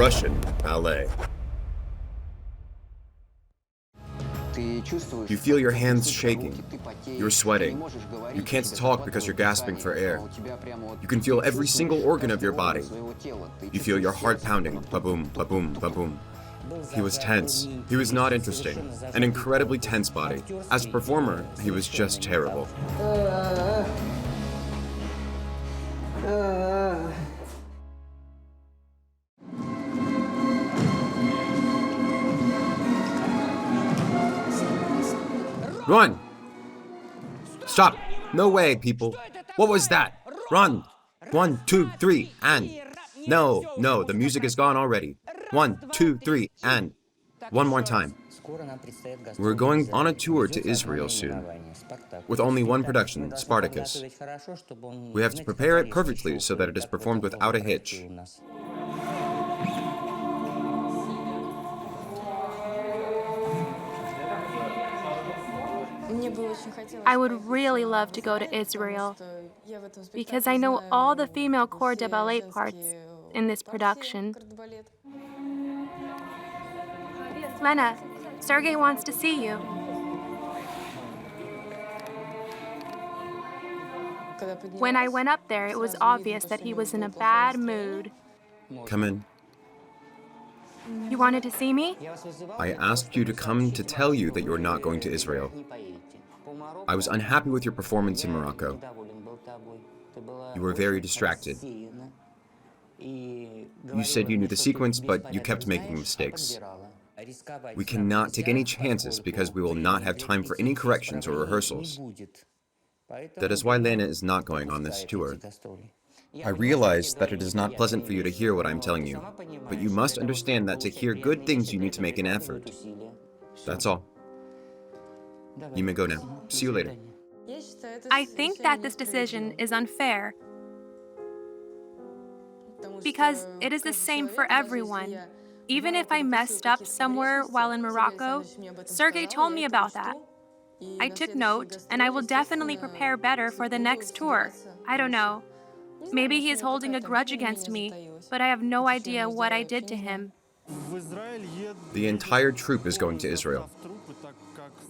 Russian ballet. You feel your hands shaking. You're sweating. You can't talk because you're gasping for air. You can feel every single organ of your body. You feel your heart pounding. Ba-boom, ba-boom, ba-boom. He was tense. He was not interesting. An incredibly tense body. As a performer, he was just terrible. Run! Stop! No way, people! What was that? Run! 1, 2, 3, and... No, the music is gone already. 1, 2, 3, and... One more time. We're going on a tour to Israel soon, with only one production, Spartacus. We have to prepare it perfectly so that it is performed without a hitch. I would really love to go to Israel because I know all the female corps de ballet parts in this production. Lena, Sergei wants to see you. When I went up there, it was obvious that he was in a bad mood. Come in. You wanted to see me? I asked you to come to tell you that you're not going to Israel. I was unhappy with your performance in Morocco. You were very distracted. You said you knew the sequence, but you kept making mistakes. We cannot take any chances because we will not have time for any corrections or rehearsals. That is why Lena is not going on this tour. I realize that it is not pleasant for you to hear what I'm telling you, but you must understand that to hear good things you need to make an effort. That's all. You may go now. See you later. I think that this decision is unfair because it is the same for everyone. Even if I messed up somewhere while in Morocco, Sergei told me about that. I took note, and I will definitely prepare better for the next tour. I don't know. Maybe he is holding a grudge against me, but I have no idea what I did to him. The entire troupe is going to Israel,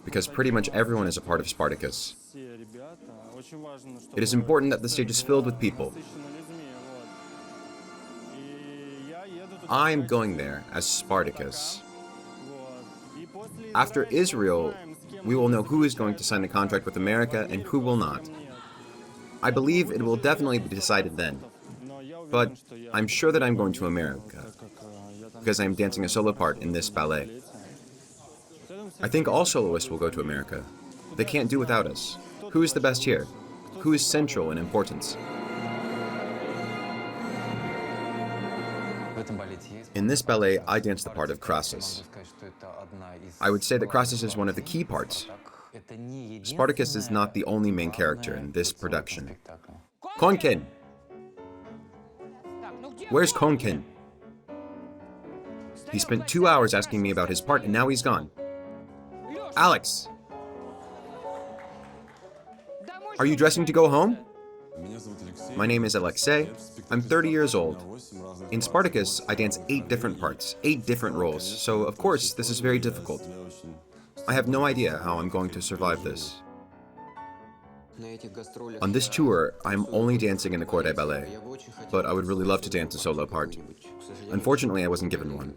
because pretty much everyone is a part of Spartacus. It is important that the stage is filled with people. I'm going there as Spartacus. After Israel, we will know who is going to sign the contract with America and who will not. I believe it will definitely be decided then. But I'm sure that I'm going to America, because I'm dancing a solo part in this ballet. I think all soloists will go to America. They can't do without us. Who is the best here? Who is central in importance? In this ballet, I dance the part of Crassus. I would say that Crassus is one of the key parts. Spartacus is not the only main character in this production. Konkin! Where's Konkin? He spent 2 hours asking me about his part and now he's gone. Alex! Are you dressing to go home? My name is Alexei. I'm 30 years old. In Spartacus, I dance 8 different parts, 8 different roles, so of course this is very difficult. I have no idea how I'm going to survive this. On this tour, I'm only dancing in the corps de ballet, but I would really love to dance a solo part. Unfortunately, I wasn't given one.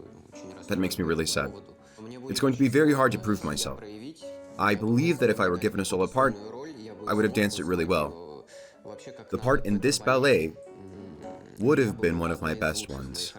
That makes me really sad. It's going to be very hard to prove myself. I believe that if I were given a solo part, I would have danced it really well. The part in this ballet would have been one of my best ones.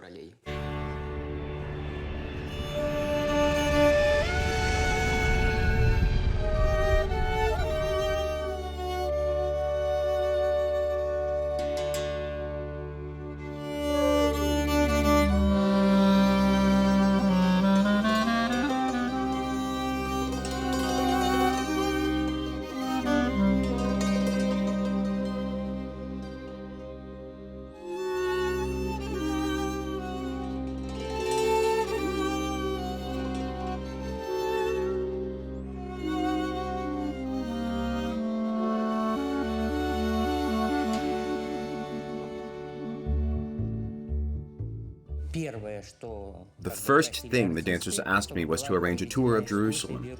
The first thing the dancers asked me was to arrange a tour of Jerusalem.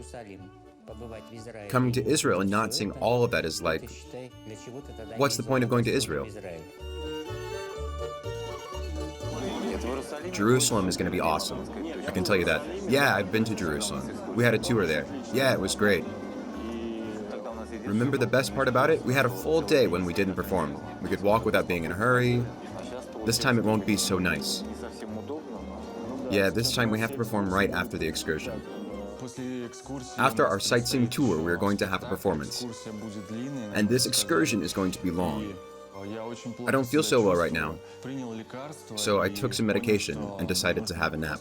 Coming to Israel and not seeing all of that is like, what's the point of going to Israel? Jerusalem is going to be awesome. I can tell you that. Yeah, I've been to Jerusalem. We had a tour there. Yeah, it was great. Remember the best part about it? We had a full day when we didn't perform. We could walk without being in a hurry. This time it won't be so nice. Yeah, this time we have to perform right after the excursion. After our sightseeing tour, we're going to have a performance. And this excursion is going to be long. I don't feel so well right now, so I took some medication and decided to have a nap.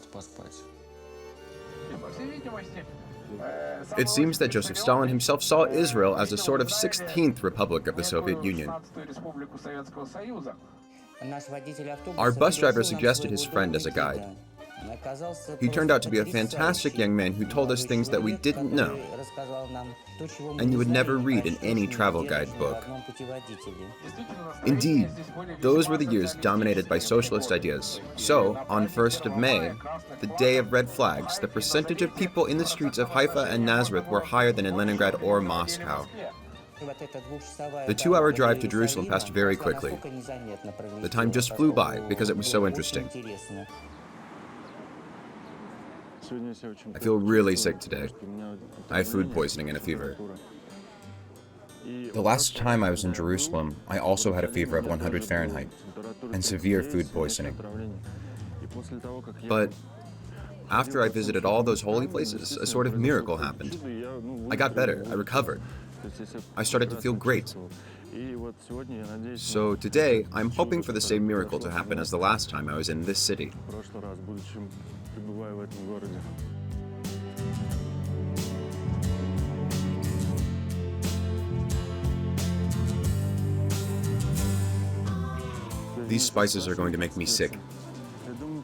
It seems that Joseph Stalin himself saw Israel as a sort of 16th republic of the Soviet Union. Our bus driver suggested his friend as a guide. He turned out to be a fantastic young man who told us things that we didn't know, and you would never read in any travel guidebook. Indeed, those were the years dominated by socialist ideas. So, on 1st of May, the day of red flags, the percentage of people in the streets of Haifa and Nazareth were higher than in Leningrad or Moscow. The 2-hour drive to Jerusalem passed very quickly. The time just flew by because it was so interesting. I feel really sick today. I have food poisoning and a fever. The last time I was in Jerusalem, I also had a fever of 100 Fahrenheit and severe food poisoning. But after I visited all those holy places, a sort of miracle happened. I got better. I recovered. I started to feel great. So today, I'm hoping for the same miracle to happen as the last time I was in this city. These spices are going to make me sick.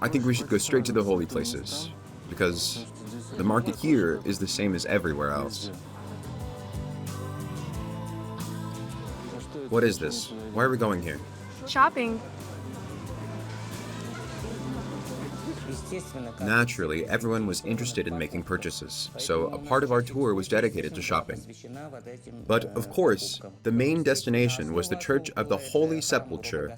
I think we should go straight to the holy places, because the market here is the same as everywhere else. What is this? Why are we going here? Shopping. Naturally, everyone was interested in making purchases, so a part of our tour was dedicated to shopping. But, of course, the main destination was the Church of the Holy Sepulchre.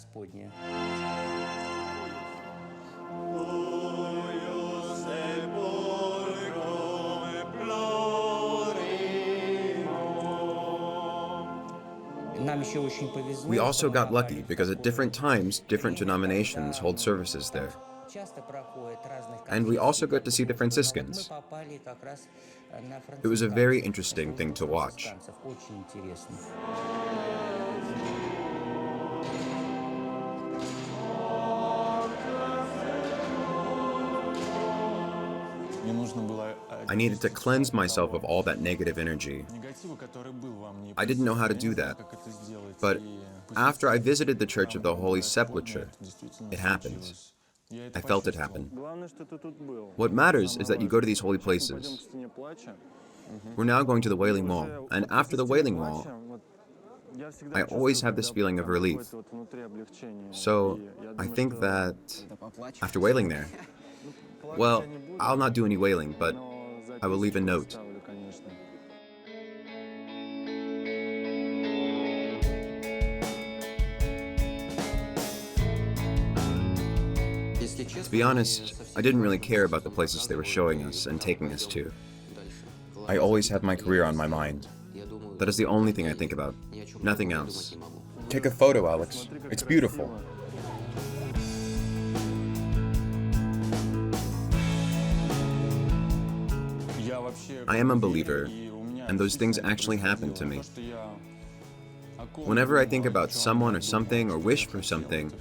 We also got lucky because at different times, different denominations hold services there. And we also got to see the Franciscans. It was a very interesting thing to watch. I needed to cleanse myself of all that negative energy. I didn't know how to do that. But after I visited the Church of the Holy Sepulchre, it happened. I felt it happen. What matters is that you go to these holy places. We're now going to the Wailing Wall, and after the Wailing Wall, I always have this feeling of relief. So I think that after wailing there, well, I'll not do any wailing, but I will leave a note. To be honest, I didn't really care about the places they were showing us and taking us to. I always have my career on my mind. That is the only thing I think about. Nothing else. Take a photo, Alex. It's beautiful. I am a believer, and those things actually happen to me. Whenever I think about someone or something or wish for something,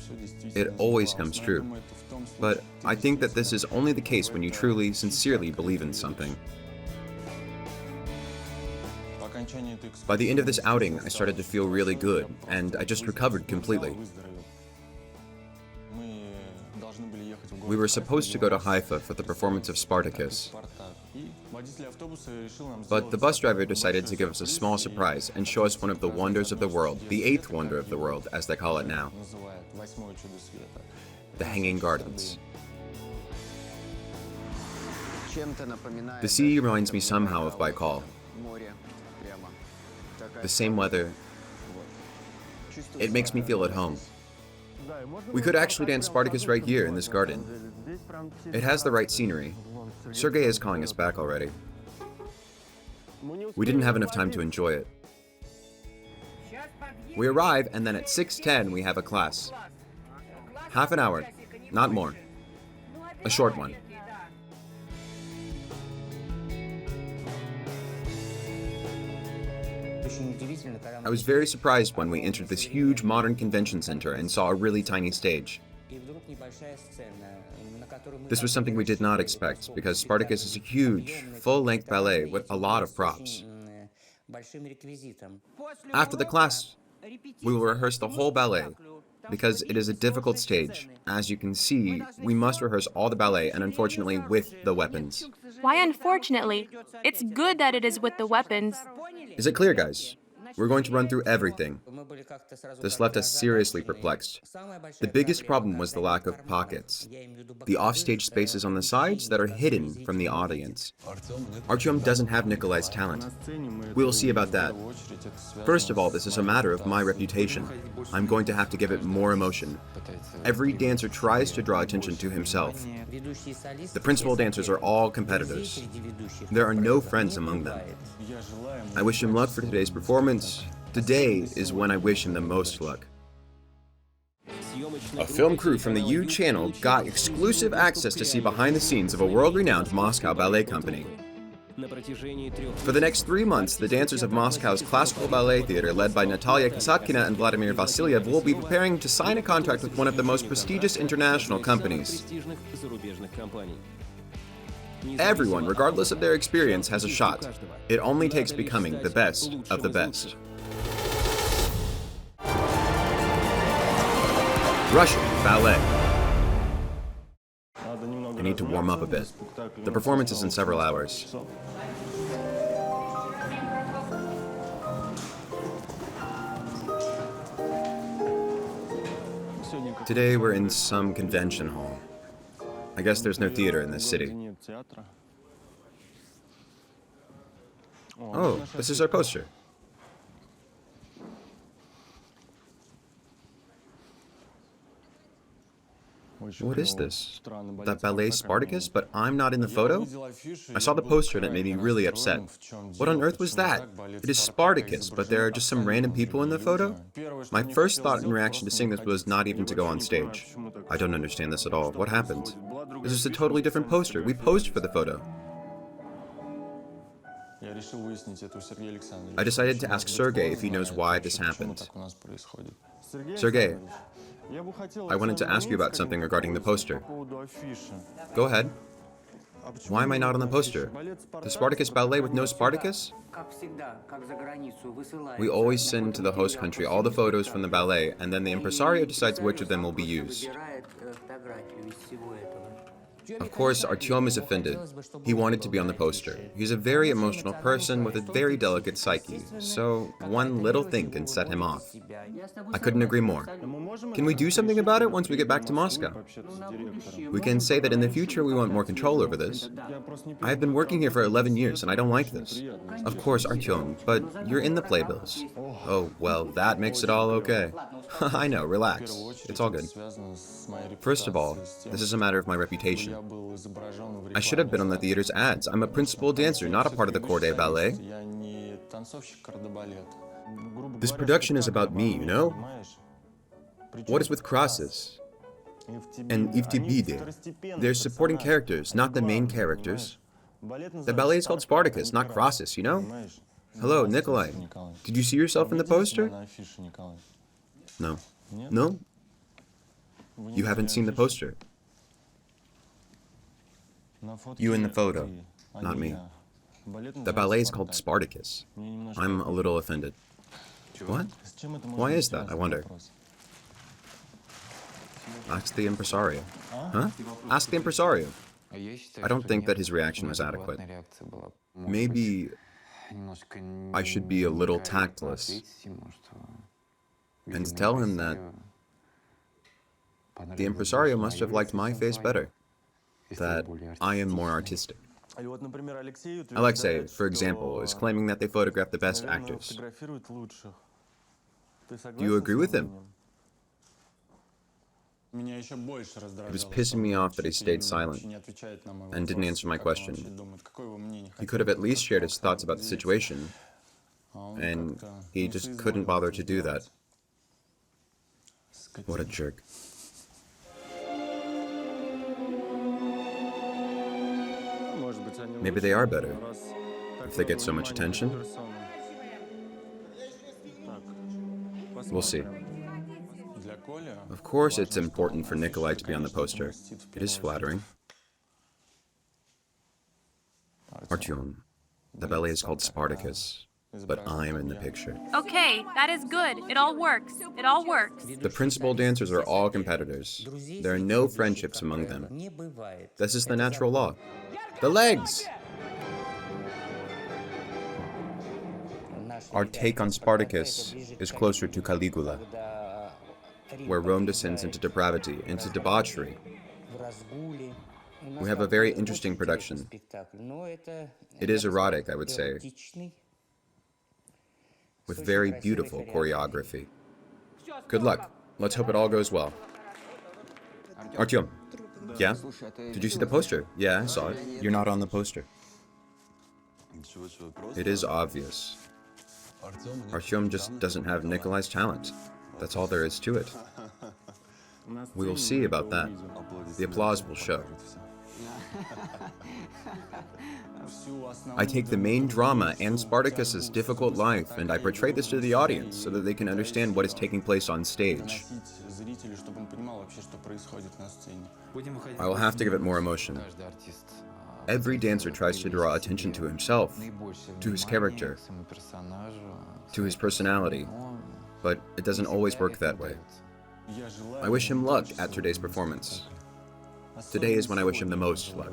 it always comes true. But I think that this is only the case when you truly, sincerely believe in something. By the end of this outing, I started to feel really good, and I just recovered completely. We were supposed to go to Haifa for the performance of Spartacus. But the bus driver decided to give us a small surprise and show us one of the wonders of the world, the 8th wonder of the world, as they call it now. The Hanging Gardens. The sea reminds me somehow of Baikal. The same weather. It makes me feel at home. We could actually dance Spartacus right here in this garden. It has the right scenery. Sergei is calling us back already. We didn't have enough time to enjoy it. We arrive, and then at 6:10 we have a class. Half an hour, not more. A short one. I was very surprised when we entered this huge modern convention center and saw a really tiny stage. This was something we did not expect, because Spartacus is a huge, full-length ballet with a lot of props. After the class, we will rehearse the whole ballet, because it is a difficult stage. As you can see, we must rehearse all the ballet, and unfortunately with the weapons. Why unfortunately? It's good that it is with the weapons. Is it clear, guys? We're going to run through everything. This left us seriously perplexed. The biggest problem was the lack of pockets. The offstage spaces on the sides that are hidden from the audience. Artyom doesn't have Nikolai's talent. We will see about that. First of all, this is a matter of my reputation. I'm going to have to give it more emotion. Every dancer tries to draw attention to himself. The principal dancers are all competitors. There are no friends among them. I wish him luck for today's performance. Today is when I wish him the most luck. A film crew from the U channel got exclusive access to see behind the scenes of a world-renowned Moscow ballet company. For the next 3 months, the dancers of Moscow's classical ballet theater, led by Natalia Kasatkina and Vladimir Vasilyev, will be preparing to sign a contract with one of the most prestigious international companies. Everyone, regardless of their experience, has a shot. It only takes becoming the best of the best. Russian ballet. I need to warm up a bit. The performance is in several hours. Today we're in some convention hall. I guess there's no theater in this city. Oh, this is our poster. What is this? That ballet Spartacus, but I'm not in the photo? I saw the poster and it made me really upset. What on earth was that? It is Spartacus, but there are just some random people in the photo? My first thought in reaction to seeing this was not even to go on stage. I don't understand this at all. What happened? This is a totally different poster. We posed for the photo. I decided to ask Sergei if he knows why this happened. Sergei, I wanted to ask you about something regarding the poster. Go ahead. Why am I not on the poster? The Spartacus ballet with no Spartacus? We always send to the host country all the photos from the ballet, and then the impresario decides which of them will be used. Of course, Artyom is offended. He wanted to be on the poster. He's a very emotional person with a very delicate psyche, so one little thing can set him off. I couldn't agree more. Can we do something about it once we get back to Moscow? We can say that in the future we want more control over this. I have been working here for 11 years and I don't like this. Of course, Artyom, but you're in the playbills. Oh, well, that makes it all okay. I know, relax. It's all good. First of all, this is a matter of my reputation. I should have been on the theater's ads. I'm a principal dancer, not a part of the corps de ballet. This production is about me, you know? What is with Crassus and Iftibide? They're supporting characters, not the main characters. The ballet is called Spartacus, not Crassus, you know? Hello, Nikolai. Did you see yourself in the poster? No. No? You haven't seen the poster. You in the photo, not me. The ballet is called Spartacus. I'm a little offended. What? Why is that, I wonder? Ask the impresario. Huh? Ask the impresario. I don't think that his reaction was adequate. Maybe I should be a little tactless and tell him that the impresario must have liked my face better, that I am more artistic. Alexei, for example, is claiming that they photograph the best actors. Do you agree with him? It was pissing me off that he stayed silent and didn't answer my question. He could have at least shared his thoughts about the situation, and he just couldn't bother to do that. What a jerk. Maybe they are better, if they get so much attention. We'll see. Of course it's important for Nikolai to be on the poster. It is flattering. Artyom, the ballet is called Spartacus, but I'm in the picture. Okay, that is good. It all works. It all works. The principal dancers are all competitors. There are no friendships among them. This is the natural law. The legs! Our take on Spartacus is closer to Caligula, where Rome descends into depravity, into debauchery. We have a very interesting production. It is erotic, I would say, with very beautiful choreography. Good luck. Let's hope it all goes well. Artyom, yeah? Did you see the poster? Yeah, I saw it. You're not on the poster. It is obvious. Artyom just doesn't have Nikolai's talent. That's all there is to it. We will see about that. The applause will show. I take the main drama and Spartacus's difficult life, and I portray this to the audience so that they can understand what is taking place on stage. I will have to give it more emotion. Every dancer tries to draw attention to himself, to his character, to his personality, but it doesn't always work that way. I wish him luck at today's performance. Today is when I wish him the most luck.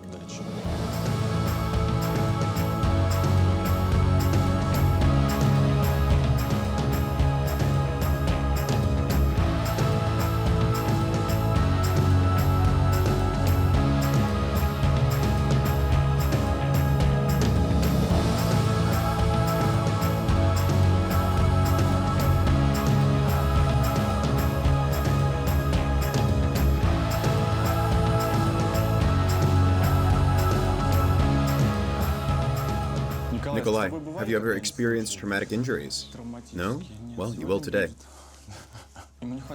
Nikolai, have you ever experienced traumatic injuries? No? Well, you will today.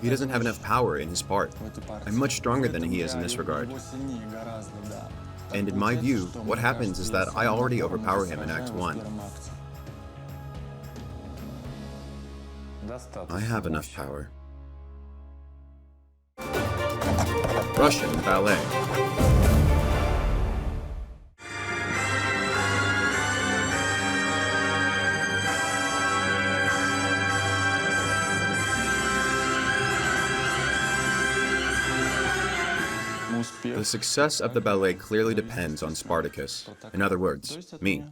He doesn't have enough power in his part. I'm much stronger than he is in this regard. And in my view, what happens is that I already overpower him in Act 1. I have enough power. Russian ballet. The success of the ballet clearly depends on Spartacus. In other words, me.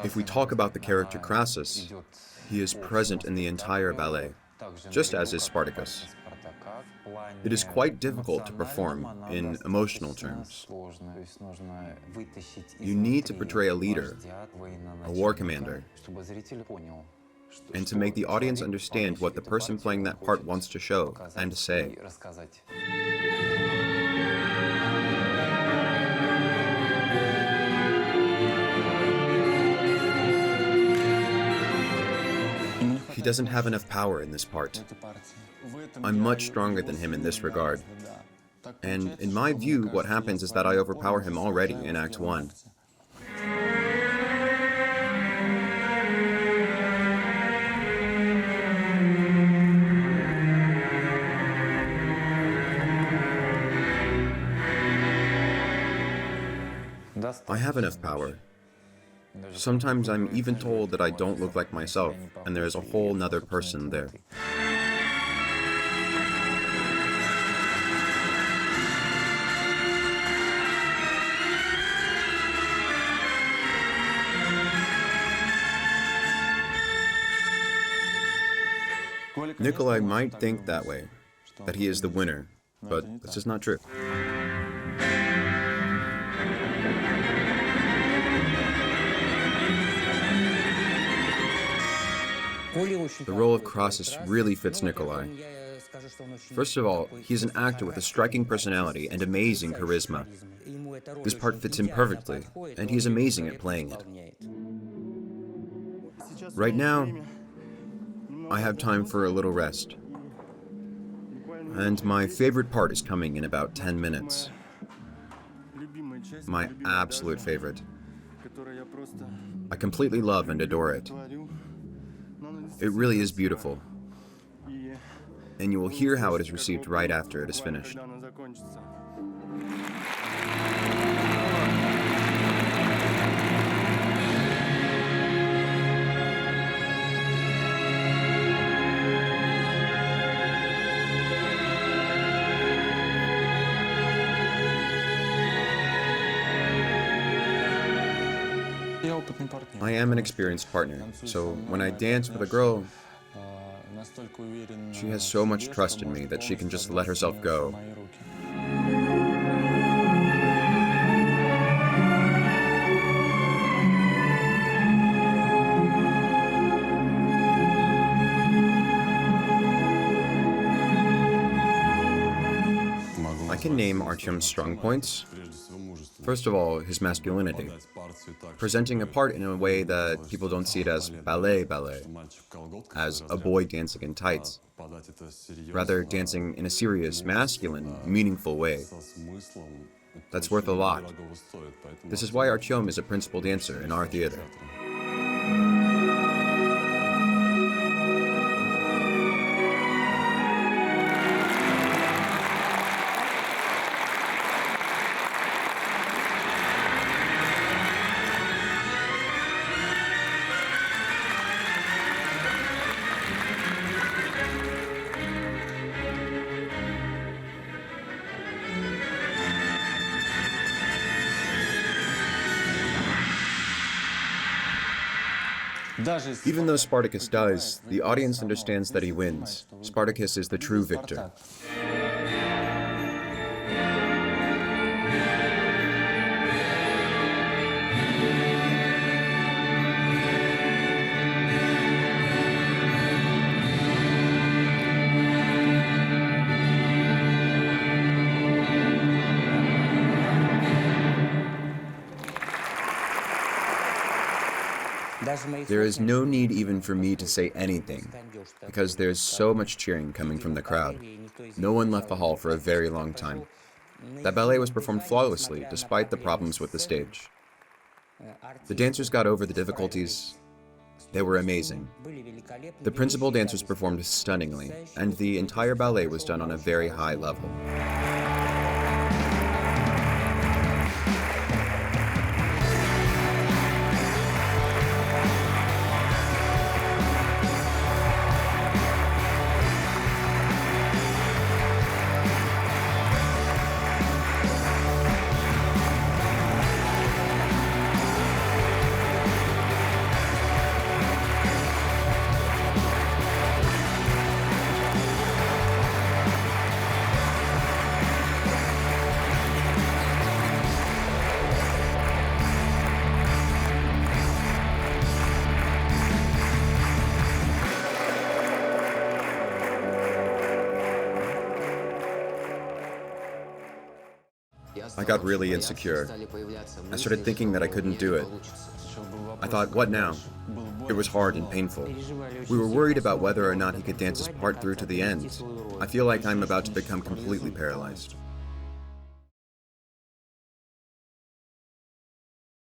If we talk about the character Crassus, he is present in the entire ballet, just as is Spartacus. It is quite difficult to perform in emotional terms. You need to portray a leader, a war commander, and to make the audience understand what the person playing that part wants to show and to say. He doesn't have enough power in this part. I'm much stronger than him in this regard. And in my view, what happens is that I overpower him already in Act 1. I have enough power. Sometimes I'm even told that I don't look like myself, and there is a whole nother person there. Nikolai might think that way, that he is the winner, but this is not true. The role of Crassus really fits Nikolai. First of all, he's an actor with a striking personality and amazing charisma. This part fits him perfectly, and he is amazing at playing it. Right now, I have time for a little rest. And my favorite part is coming in about 10 minutes. My absolute favorite. I completely love and adore it. It really is beautiful. And you will hear how it is received right after it is finished. I am an experienced partner, so when I dance with a girl, she has so much trust in me that she can just let herself go. I can name Artyom's strong points. First of all, his masculinity, presenting a part in a way that people don't see it as ballet, as a boy dancing in tights, rather dancing in a serious, masculine, meaningful way. That's worth a lot. This is why Artyom is a principal dancer in our theater. Even though Spartacus dies, the audience understands that he wins. Spartacus is the true victor. There is no need even for me to say anything, because there's so much cheering coming from the crowd. No one left the hall for a very long time. That ballet was performed flawlessly, despite the problems with the stage. The dancers got over the difficulties. They were amazing. The principal dancers performed stunningly, and the entire ballet was done on a very high level. I got really insecure. I started thinking that I couldn't do it. I thought, what now? It was hard and painful. We were worried about whether or not he could dance his part through to the end. I feel like I'm about to become completely paralyzed.